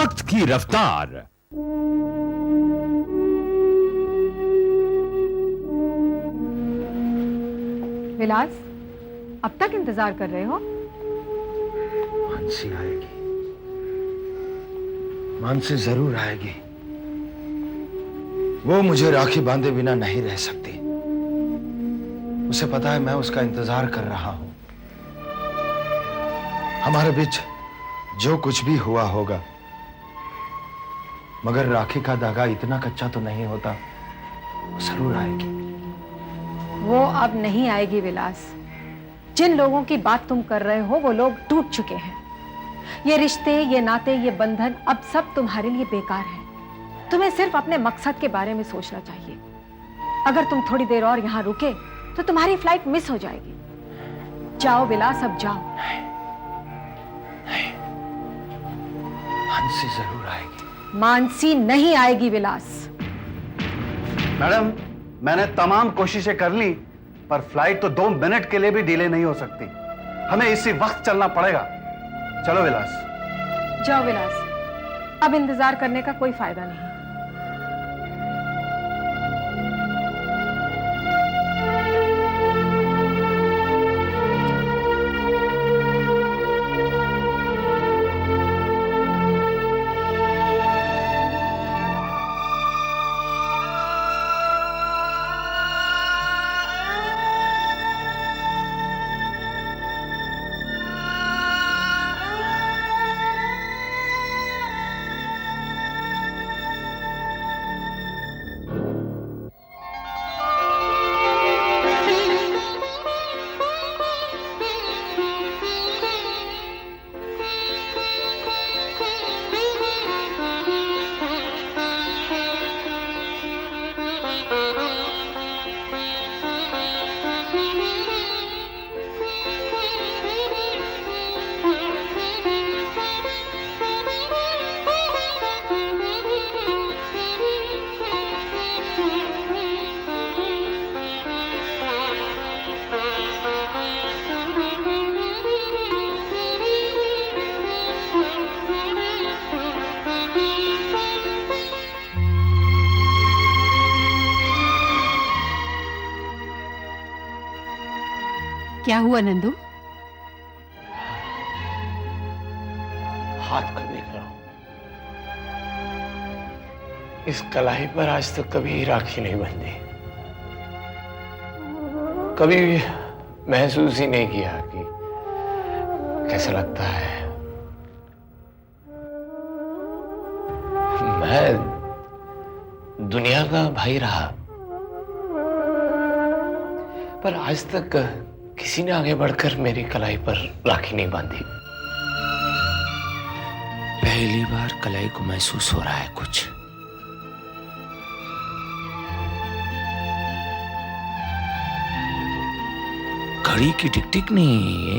वक्त की रफ्तार। विलास, अब तक इंतजार कर रहे हो? मानसी आएगी, मानसी जरूर आएगी। वो मुझे राखी बांधे बिना नहीं रह सकती। उसे पता है मैं उसका इंतजार कर रहा हूं। हमारे बीच जो कुछ भी हुआ होगा, मगर राखी का धागा इतना कच्चा तो नहीं होता। वो जरूर आएगी। वो अब नहीं आएगी विलास। जिन लोगों की बात तुम कर रहे हो वो लोग टूट चुके हैं। ये रिश्ते, ये नाते, ये बंधन अब सब तुम्हारे लिए बेकार है। तुम्हें सिर्फ अपने मकसद के बारे में सोचना चाहिए। अगर तुम थोड़ी देर और यहां रुके तो तुम्हारी फ्लाइट मिस हो जाएगी। जाओ विलास, अब जाओ। मानसी जरूर आएगी। मानसी नहीं आएगी विलास। मैडम, मैंने तमाम कोशिशें कर ली, पर फ्लाइट तो 2 मिनट के लिए भी डिले नहीं हो सकती। हमें इसी वक्त चलना पड़ेगा। चलो विलास। जाओ विलास, अब इंतजार करने का कोई फायदा नहीं। क्या हुआ नंदू? हाथ को देख रहा हूं। इस कलाई पर आज तक कभी राखी नहीं बंधी। कभी भी महसूस ही नहीं किया कि कैसा लगता है। मैं दुनिया का भाई रहा, पर आज तक किसी ने आगे बढ़कर मेरी कलाई पर राखी नहीं बांधी। पहली बार कलाई को महसूस हो रहा है कुछ। घड़ी की टिक टिक नहीं है ये,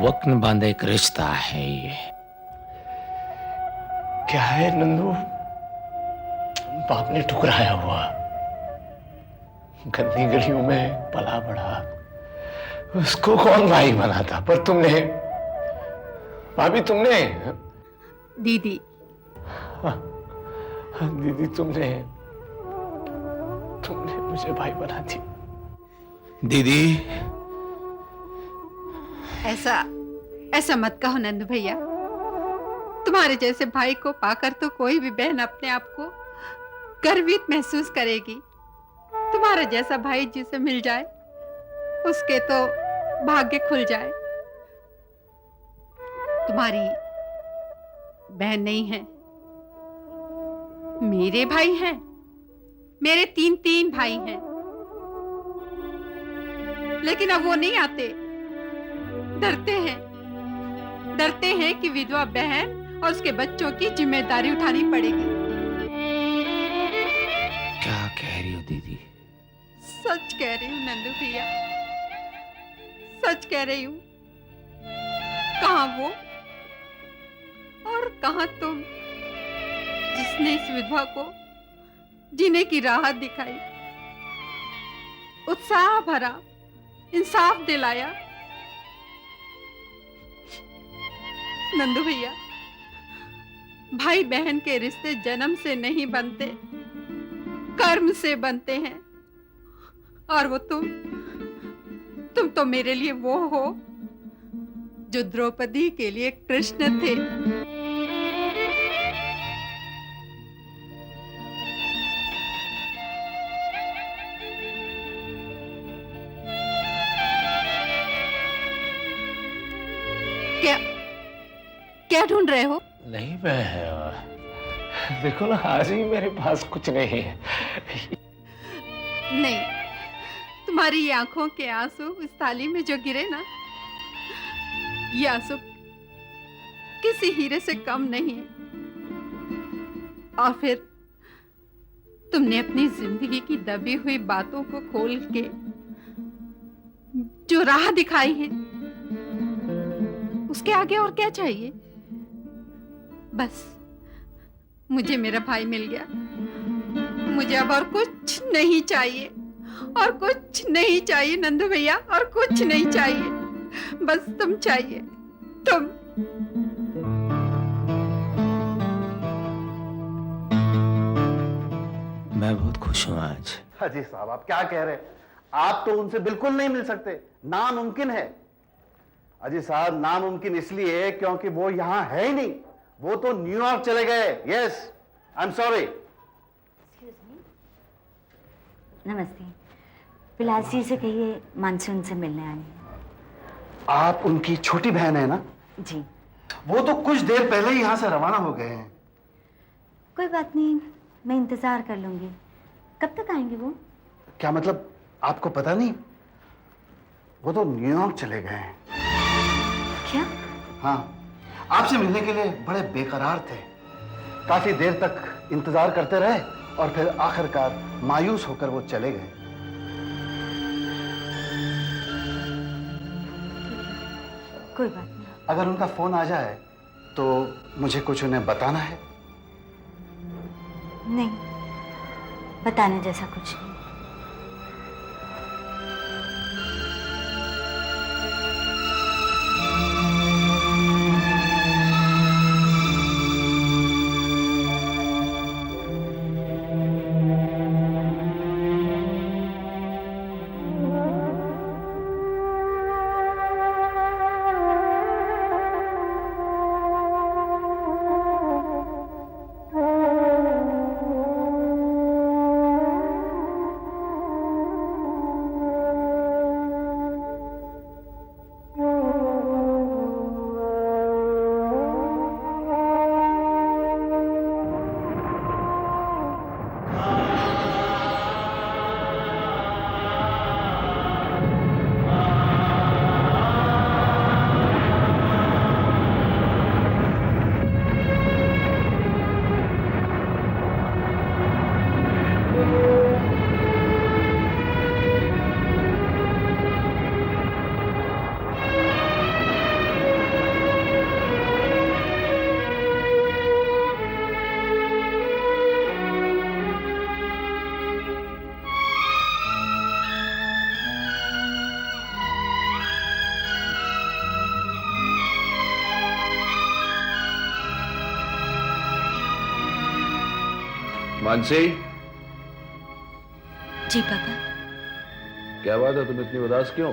वक्त में बांधा एक रिश्ता है ये। क्या है नंदू? बाप ने ठुकराया हुआ, गंदी गलियों में पला बढ़ा, उसको कौन भाई बनाता? पर तुमने, भाभी तुमने, दीदी, दीदी तुमने मुझे भाई बना दी। दीदी, ऐसा मत कहो नंदू भैया। तुम्हारे जैसे भाई को पाकर तो कोई भी बहन अपने आप को गर्वित महसूस करेगी। तुम्हारा जैसा भाई जिसे मिल जाए उसके तो भाग्य खुल जाए। तुम्हारी बहन नहीं है, मेरे भाई हैं। मेरे 3 भाई हैं, लेकिन अब वो नहीं आते। डरते हैं कि विधवा बहन और उसके बच्चों की जिम्मेदारी उठानी पड़ेगी। क्या कह रही हो दीदी? सच कह रही हूँ नंदू भैया, सच कह रही हूँ। कहाँ वो और कहाँ तुम, जिसने इस विधवा को जीने की राह दिखाई, उत्साह भरा, इंसाफ दिलाया। नंदू भैया, भाई बहन के रिश्ते जन्म से नहीं बनते, कर्म से बनते हैं। और वो तुम तो मेरे लिए वो हो जो द्रौपदी के लिए कृष्ण थे। क्या क्या ढूंढ रहे हो? नहीं, मैं देखो ना, आज ही मेरे पास कुछ नहीं है। नहीं, तुम्हारी ये आंखों के आंसू इस थाली में जो गिरे ना, ये आंसू किसी हीरे से कम नहीं है। और फिर तुमने अपनी जिंदगी की दबी हुई बातों को खोल के जो राह दिखाई है, उसके आगे और क्या चाहिए? बस मुझे मेरा भाई मिल गया, मुझे अब और कुछ नहीं चाहिए, और कुछ नहीं चाहिए नंदू भैया, और कुछ नहीं चाहिए। बस तुम चाहिए, तुम। मैं बहुत खुश हूं आज। अजी साहब, आप क्या कह रहे हैं? आप तो उनसे बिल्कुल नहीं मिल सकते, नामुमकिन है। अजी साहब, नामुमकिन इसलिए क्योंकि वो यहां है ही नहीं, वो तो न्यूयॉर्क चले गए। Yes, I am sorry. नमस्ते, विलास जी से कहिए मानसून से मिलने आए हैं। आप उनकी छोटी बहन है ना? जी। वो तो कुछ देर पहले ही यहां से रवाना हो गए हैं। कोई बात नहीं, मैं इंतजार कर लूंगी। कब तक आएंगे वो? क्या मतलब, आपको पता नहीं? वो तो न्यूयॉर्क चले गए हैं। क्या? हाँ, आपसे मिलने के लिए बड़े बेकरार थे। काफी देर तक इंतजार करते रहे और फिर आखिरकार मायूस होकर वो चले गए। कोई बात नहीं। अगर उनका फोन आ जाए तो मुझे कुछ उन्हें बताना है। नहीं, बताने जैसा कुछ नहीं। मानसी, जी पापा। क्या बात है, तुम इतनी उदास क्यों?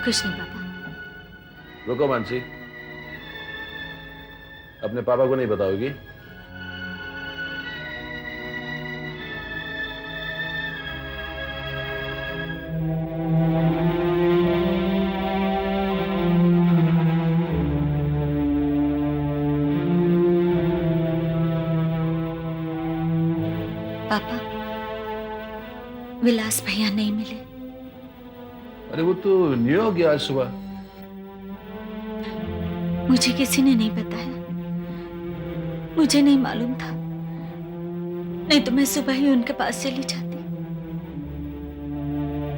कुछ नहीं पापा। रुको मानसी, अपने पापा को नहीं बताओगी? पापा, विलास भैया नहीं मिले। अरे वो तो न्यूयॉर्क गया आज सुबह। मुझे किसी ने नहीं बताया, मुझे नहीं मालूम था, नहीं तो मैं सुबह ही उनके पास चली जाती।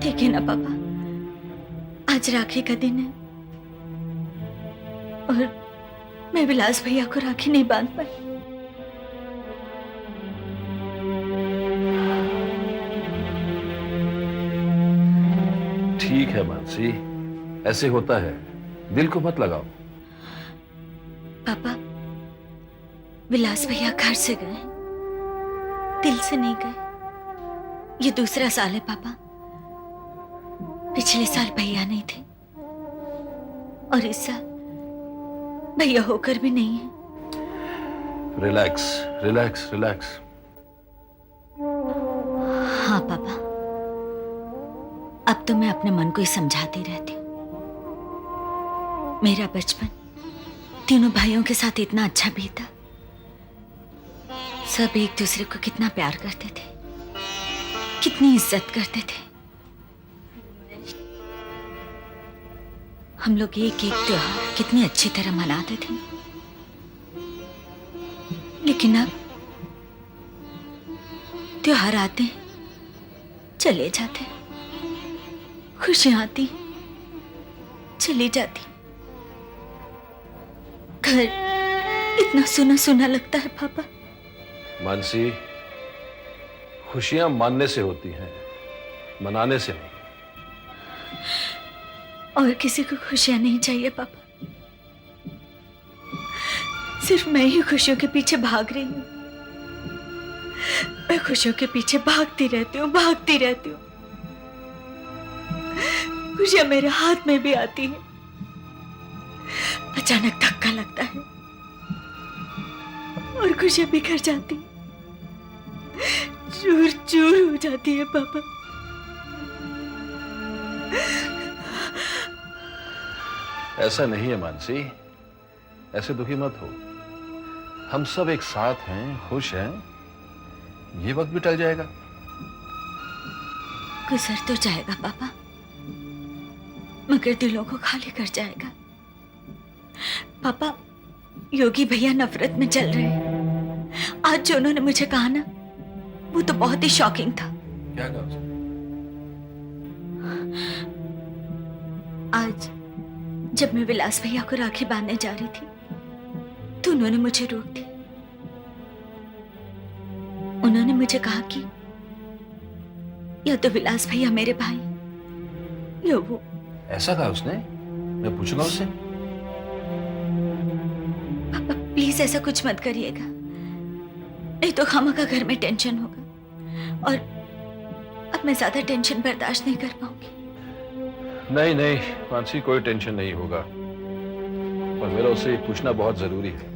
ठीक है ना पापा, आज राखी का दिन है और मैं विलास भैया को राखी नहीं बांध पाई। ठीक है मानसी, ऐसे होता है। दिल को मत लगाओ। पापा, विलास भैया घर से गए, दिल से नहीं गए। ये दूसरा साल है पापा। पिछले साल भैया नहीं थे और इस साल भैया होकर भी नहीं है। Relax relax relax. हाँ पापा, अब तो मैं अपने मन को ही समझाती रहती हूँ। मेरा बचपन तीनों भाइयों के साथ इतना अच्छा बीता। सब एक दूसरे को कितना प्यार करते थे, कितनी इज्जत करते थे। हम लोग एक एक त्योहार कितनी अच्छी तरह मनाते थे। लेकिन अब त्योहार आते हैं, चले जाते हैं, खुशियां आती चली जाती, घर इतना सुना सुना लगता है पापा। मानसी, खुशियां मानने से होती हैं, मनाने से नहीं। और किसी को खुशियां नहीं चाहिए पापा। सिर्फ मैं ही खुशियों के पीछे भाग रही हूँ। मैं खुशियों के पीछे भागती रहती हूँ, भागती रहती हूँ। खुशियां मेरे हाथ में भी आती है, अचानक धक्का लगता है और खुशियां बिखर जाती है, चूर चूर हो जाती है पापा। ऐसा नहीं है मानसी, ऐसे दुखी मत हो। हम सब एक साथ हैं, खुश हैं। ये वक्त भी टल जाएगा। गुजर तो जाएगा पापा, मगर दिलों को खाली कर जाएगा। पापा, योगी भैया नफरत में चल रहे हैं। आज जो उन्होंने मुझे कहा ना, वो तो बहुत ही शॉकिंग था। क्या कहा उसने? आज जब मैं विलास भैया को राखी बांधने जा रही थी तो उन्होंने मुझे रोक दिया। उन्होंने मुझे कहा कि या तो विलास भैया मेरे भाई या वो। ऐसा कहा उसने? मैं पूछूंगा उससे। पापा प्लीज ऐसा कुछ मत करिएगा, नहीं तो खामखा घर में टेंशन होगा और अब मैं ज्यादा टेंशन बर्दाश्त नहीं कर पाऊंगी। नहीं नहीं मानसी, कोई टेंशन नहीं होगा, पर मेरा उससे पूछना बहुत जरूरी है।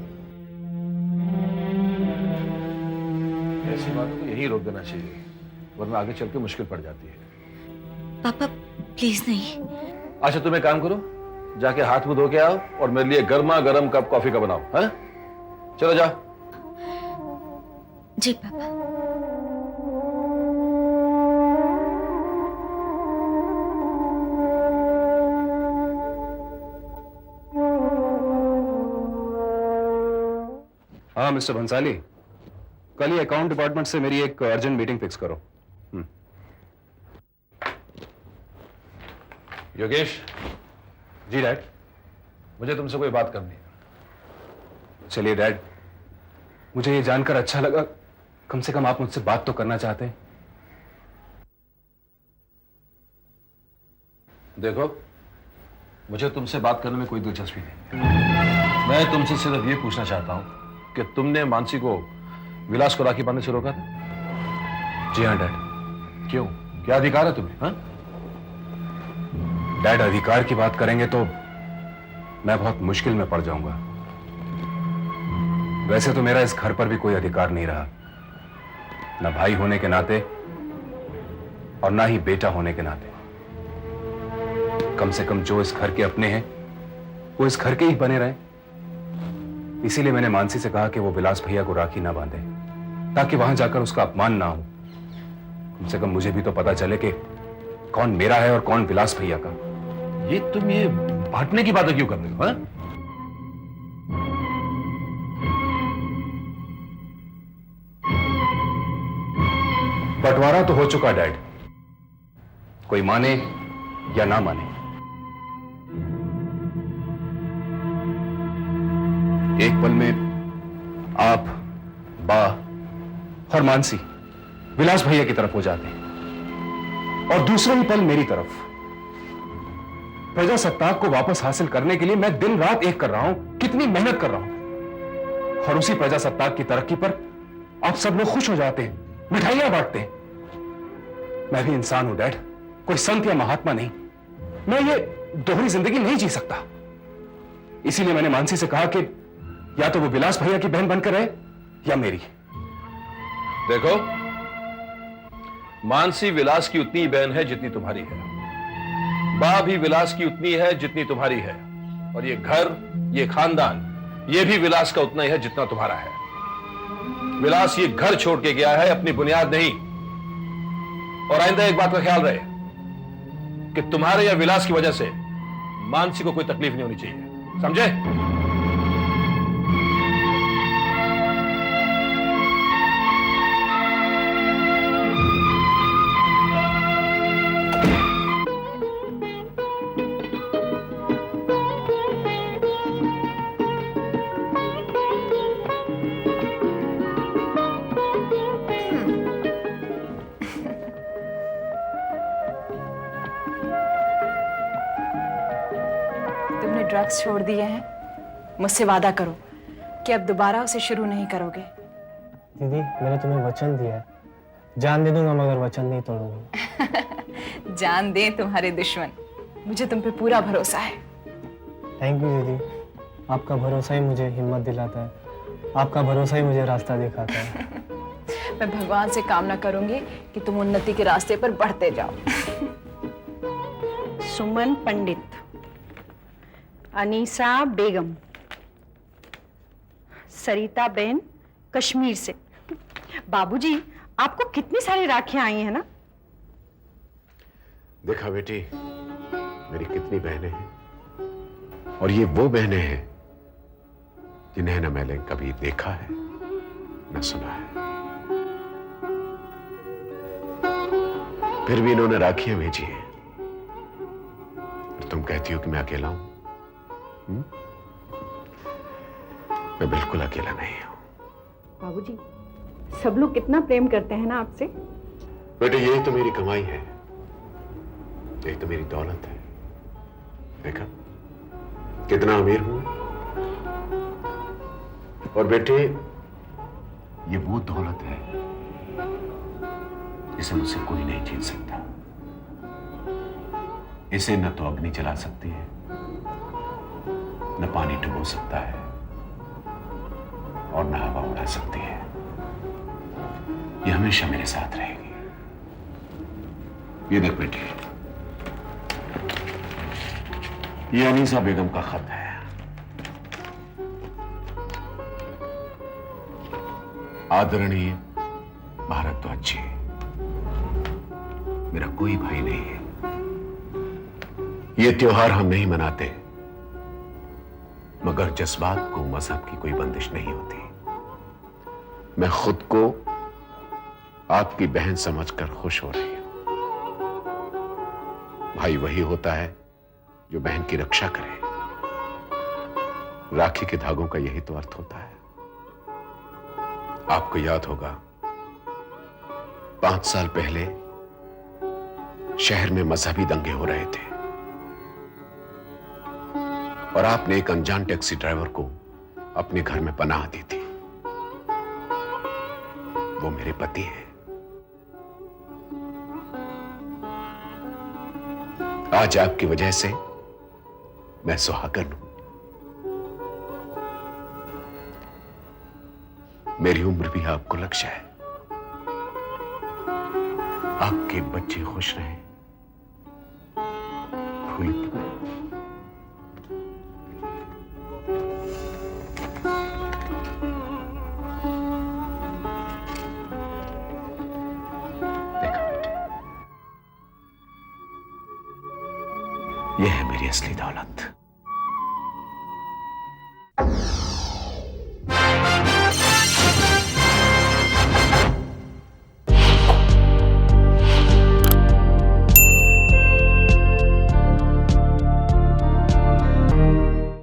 ऐसी बातों को यही रोक देना चाहिए, वरना आगे चल के मुश्किल पड़ जाती है। पापा प्लीज नहीं। अच्छा तुम एक काम करो, जाके हाथ मुंह धो के आओ और मेरे लिए गर्मा गर्म कप कॉफी का बनाओ। हैं? चलो जाओ। जी पापा। हाँ मिस्टर भंसाली, कल ही अकाउंट डिपार्टमेंट से मेरी एक अर्जेंट मीटिंग फिक्स करो। योगेश जी डैड। मुझे तुमसे कोई बात करनी है। चलिए डैड, मुझे ये जानकर अच्छा लगा, कम से कम आप मुझसे बात तो करना चाहते हैं। देखो, मुझे तुमसे बात करने में कोई दिलचस्पी नहीं। मैं तुमसे सिर्फ ये पूछना चाहता हूं कि तुमने मानसी को विलास को राखी बांधने से रोका था? जी हाँ डैड। क्यों? क्या अधिकार है तुम्हें? हाँ? डैड, अधिकार की बात करेंगे तो मैं बहुत मुश्किल में पड़ जाऊंगा। वैसे तो मेरा इस घर पर भी कोई अधिकार नहीं रहा, ना भाई होने के नाते और ना ही बेटा होने के नाते। कम से कम जो इस घर के अपने हैं वो इस घर के ही बने रहे। इसीलिए मैंने मानसी से कहा कि वो विलास भैया को राखी ना बांधे, ताकि वहां जाकर उसका अपमान ना हो। कम से कम मुझे भी तो पता चले कि कौन मेरा है और कौन विलास भैया का। तुम ये बांटने की बातें क्यों कर रहे हो? हाँ? बंटवारा तो हो चुका डैड, कोई माने या ना माने। एक पल में आप, बा और मानसी विलास भैया की तरफ हो जाते हैं और दूसरे ही पल मेरी तरफ। प्रजासत्ताक को वापस हासिल करने के लिए मैं दिन रात एक कर रहा हूं, कितनी मेहनत कर रहा हूं, और उसी प्रजासत्ताक की तरक्की पर आप सब लोग खुश हो जाते हैं, मिठाइयां बांटते हैं। मैं भी इंसान हूं डैड, कोई संत या महात्मा नहीं। मैं ये दोहरी जिंदगी नहीं जी सकता। इसीलिए मैंने मानसी से कहा कि या तो वो विलास भैया की बहन बनकर रहे या मेरी। देखो, मानसी विलास की उतनी बहन है जितनी तुम्हारी है, बा भी विलास की उतनी है जितनी तुम्हारी है, और ये घर, ये खानदान, ये भी विलास का उतना ही है जितना तुम्हारा है। विलास ये घर छोड़ के गया है, अपनी बुनियाद नहीं। और आइंदा एक बात का ख्याल रहे कि तुम्हारे या विलास की वजह से मानसी को कोई तकलीफ नहीं होनी चाहिए, समझे? तुमने ड्रग्स छोड़ दिए हैं, मुझसे वादा करो कि अब दोबारा उसे शुरू नहीं करोगे। दीदी, मैंने तुम्हें वचन दिया है, जान दे दूंगा मगर वचन नहीं तोड़ूंगा। जान दे तुम्हारे दुश्मन, मुझे तुम पे पूरा भरोसा है। थैंक यू दीदी, आपका भरोसा ही मुझे हिम्मत दिलाता है, आपका भरोसा ही मुझे रास्ता दिखाता है। मैं भगवान से कामना करूंगी कि तुम उन्नति के रास्ते पर बढ़ते जाओ। सुमन पंडित, अनीसा बेगम, सरिता बेन कश्मीर से। बाबूजी, आपको कितनी सारी राखियां आई हैं ना? देखा बेटी, मेरी कितनी बहनें हैं, और ये वो बहनें हैं जिन्हें न मैंने कभी देखा है न सुना है, फिर भी इन्होंने राखियां भेजी हैं। और तुम कहती हो कि मैं अकेला हूं? मैं बिल्कुल अकेला नहीं हूं। बाबूजी, सब लोग कितना प्रेम करते हैं ना आपसे। बेटे, यही तो मेरी कमाई है, यही तो मेरी दौलत है। देखा कितना अमीर हूं। और बेटे, ये वो दौलत है इसे मुझसे कोई नहीं छीन सकता। इसे न तो अग्नि जला सकती है, न पानी डुबो सकता है, और न हवा उड़ा सकती है। ये हमेशा मेरे साथ रहेगी। ये देख बेटी, ये अनीसा बेगम का खत है। आदरणीय भारद्वाज जी, मेरा कोई भाई नहीं है। ये त्योहार हम नहीं मनाते, मगर जज्बात को मजहब की कोई बंदिश नहीं होती। मैं खुद को आपकी बहन समझकर खुश हो रही हूं। भाई वही होता है जो बहन की रक्षा करे। राखी के धागों का यही तो अर्थ होता है। आपको याद होगा, 5 साल पहले शहर में मजहबी दंगे हो रहे थे, और आपने एक अनजान टैक्सी ड्राइवर को अपने घर में पनाह दी थी। वो मेरे पति हैं। आज आपकी वजह से मैं सुहागन हूं। मेरी उम्र भी आपको लक्ष्य है। आपके बच्चे खुश रहें, भूल यह है मेरी असली दौलत।